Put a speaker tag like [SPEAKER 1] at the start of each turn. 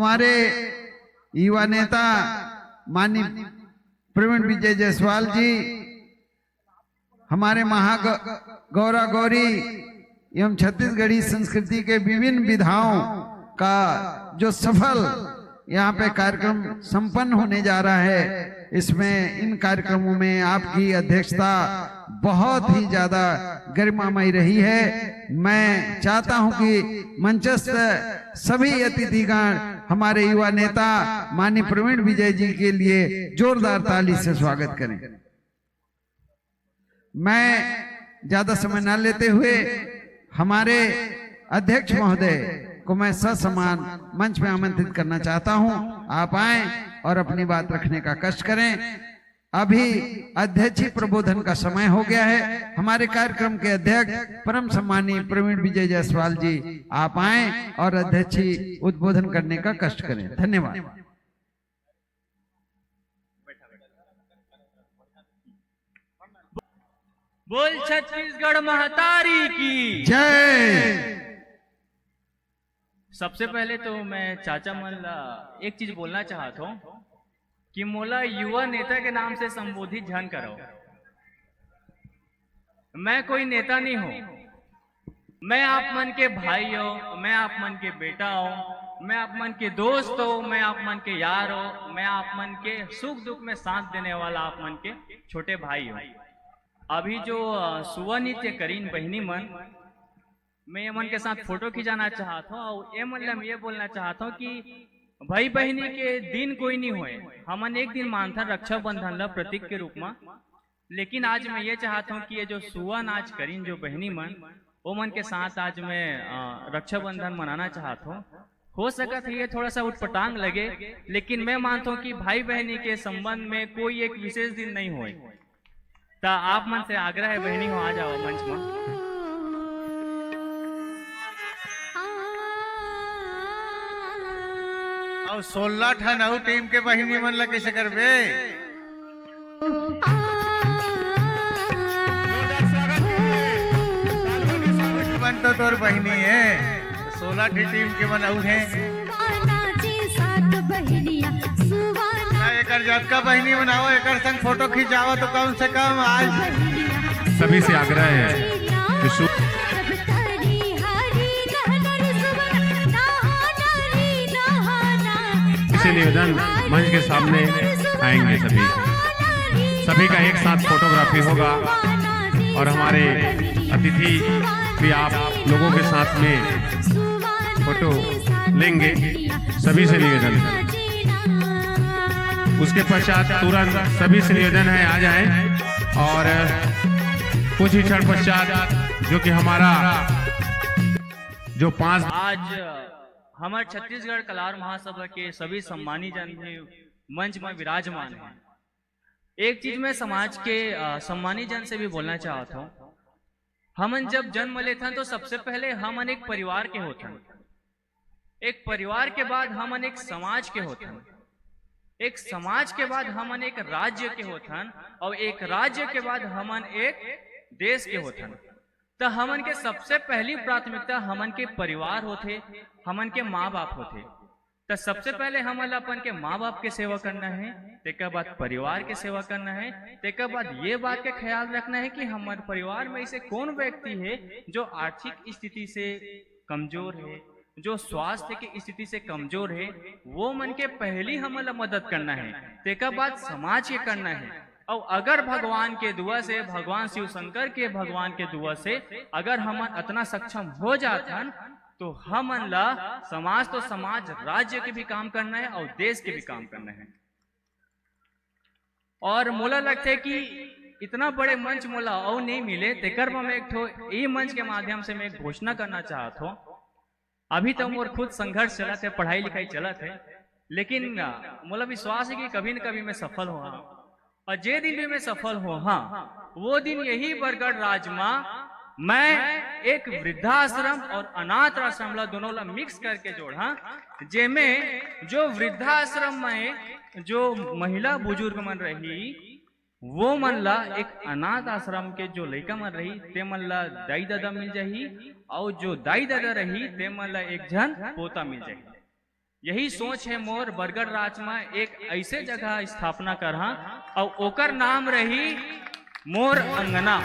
[SPEAKER 1] हमारे युवा नेता माननीय प्रवीण विजय जायसवाल जी, हमारे महागौरा गौरी एवं छत्तीसगढ़ी संस्कृति के विभिन्न विधाओं का जो सफल यहाँ पे कार्यक्रम संपन्न होने जा रहा है, इसमें इन कार्यक्रमों में आपकी अध्यक्षता बहुत ही ज्यादा गरिमामयी रही है। मैं चाहता हूं कि मंचस्थ सभी अतिथिगण हमारे युवा नेता माननीय प्रवीण विजय जी के लिए जोरदार ताली से स्वागत करें। मैं ज्यादा समय न लेते हुए हमारे अध्यक्ष महोदय को मैं ससम्मान मंच में आमंत्रित करना चाहता हूं। आप आए और अपनी बात रखने का कष्ट करें। अभी अध्यक्षीय प्रबोधन का समय हो गया है। हमारे कार्यक्रम के अध्यक्ष परम सम्मानीय प्रवीण विजय जायसवाल जी, आप आए और अध्यक्षीय उद्बोधन करने का कष्ट करें। धन्यवाद।
[SPEAKER 2] बोल छत्तीसगढ़ महतारी की
[SPEAKER 1] जय।
[SPEAKER 2] सबसे पहले तो मैं चाचा मन ला एक चीज बोलना चाहता हूँ कि मोला युवा नेता के नाम से संबोधित झन करो। मैं कोई नेता नहीं हूँ, मैं आप मन के भाई हो, मैं आप मन के बेटा हो, मैं आप मन के दोस्त हो, मैं आप मन के यार हो, मैं आप मन के सुख दुख में साथ देने वाला आप मन के छोटे भाई हो। अभी जो सुवनित्य करीन बहनी मन, मैं ये मन के साथ फोटो खिंचाना चाहता हूँ और ये मतलब ये बोलना चाहता हूँ कि भाई बहनी के दिन कोई नहीं हुए। हमन एक दिन मानता रक्षाबंधन ला प्रतीक के रूप में, लेकिन आज मैं ये चाहता हूँ कि ये जो सुवन आज करीन जो बहनी मन, वो मन के साथ आज मैं रक्षाबंधन मनाना चाहता हूँ। हो सका था ये थोड़ा सा उटपटांग लगे, लेकिन मैं मानता हूँ कि भाई बहनी के संबंध में कोई एक विशेष दिन नहीं हुए। तो आप मन से आग्रह है बहनी हो, आ जाओ मंच में।
[SPEAKER 3] और 16 ठन अउ टीम के बहिनी मन ला कैसे करबे? मन तो तोर बहिनी है, 16 टीम के मन अउ है। एक जात का बहिनी बनाओ, एक संग फोटो खिंचाओ तो कम से कम आज
[SPEAKER 4] सभी से आग्रह है कि निवेदन मंच के सामने आएंगे। सभी का एक साथ फोटोग्राफी होगा और हमारे अतिथि भी आप लोगों के साथ में फोटो लेंगे। सभी से निवेदन है। उसके पश्चात तुरंत सभी से निवेदन है आ जाएं और कुछ ही क्षण पश्चात जो कि हमारा जो 5
[SPEAKER 2] आज हमारे छत्तीसगढ़ कलार महासभा के सभी सम्मानी जन भी मंच में विराजमान हैं। एक चीज मैं समाज के सम्मानी जन से भी बोलना चाहता हूँ। हमन जब जन्म लेते हैं तो सबसे पहले हमन एक परिवार के होते हैं, एक परिवार के बाद हमन एक समाज के होते हैं, एक समाज के बाद हमन एक राज्य के होते हैं और एक राज्य के बाद हमन एक देश के होते हैं। तो हमन के सबसे पहली प्राथमिकता हमन के परिवार होते, हमन के माँ बाप होते। तो सबसे पहले हमन अपन के माँ बाप के सेवा करना है, तेकर बाद परिवार के सेवा करना है, तेकर बाद ये बात का ख्याल रखना है कि हमारे परिवार में ऐसे कौन व्यक्ति है जो आर्थिक स्थिति से कमजोर है, जो स्वास्थ्य की स्थिति से कमजोर है, वो मन के पहली हमन मदद करना है, तेकर बाद समाज के करना है। और अगर भगवान के दुआ से, भगवान शिव शंकर के भगवान के दुआ से अगर हमन इतना सक्षम हो जाता तो हमन ला समाज तो समाज, राज्य के भी काम करना है और देश के भी काम करना है। और मोला लगता है कि इतना बड़े मंच मोला और नहीं मिले, तेकर में एक ठो ई मंच के माध्यम से मैं एक घोषणा करना चाहता हूँ। अभी तो मोर खुद संघर्ष चला है, पढ़ाई लिखाई चला है, लेकिन मोला विश्वास है कि कभी न कभी मैं सफल हुआ और जे दिन भी मैं सफल हो, हाँ वो दिन यही बरगढ़ राज में मैं एक वृद्धाश्रम और अनाथ आश्रम ला दोनों ला मिक्स करके जोड़ा, जेमें जो वृद्धाश्रम में जो महिला बुजुर्ग मन रही वो मन ला एक अनाथ आश्रम के जो लड़का मन रही ते मन ला दाई दादा मिल जाही और जो दाई दादा रही ते मन ला एक जन पोता मिल जाही। यही सोच है मोर बरगढ़ राज में एक ऐसे जगह स्थापना करहा और ओकर नाम रही मोर अंगना।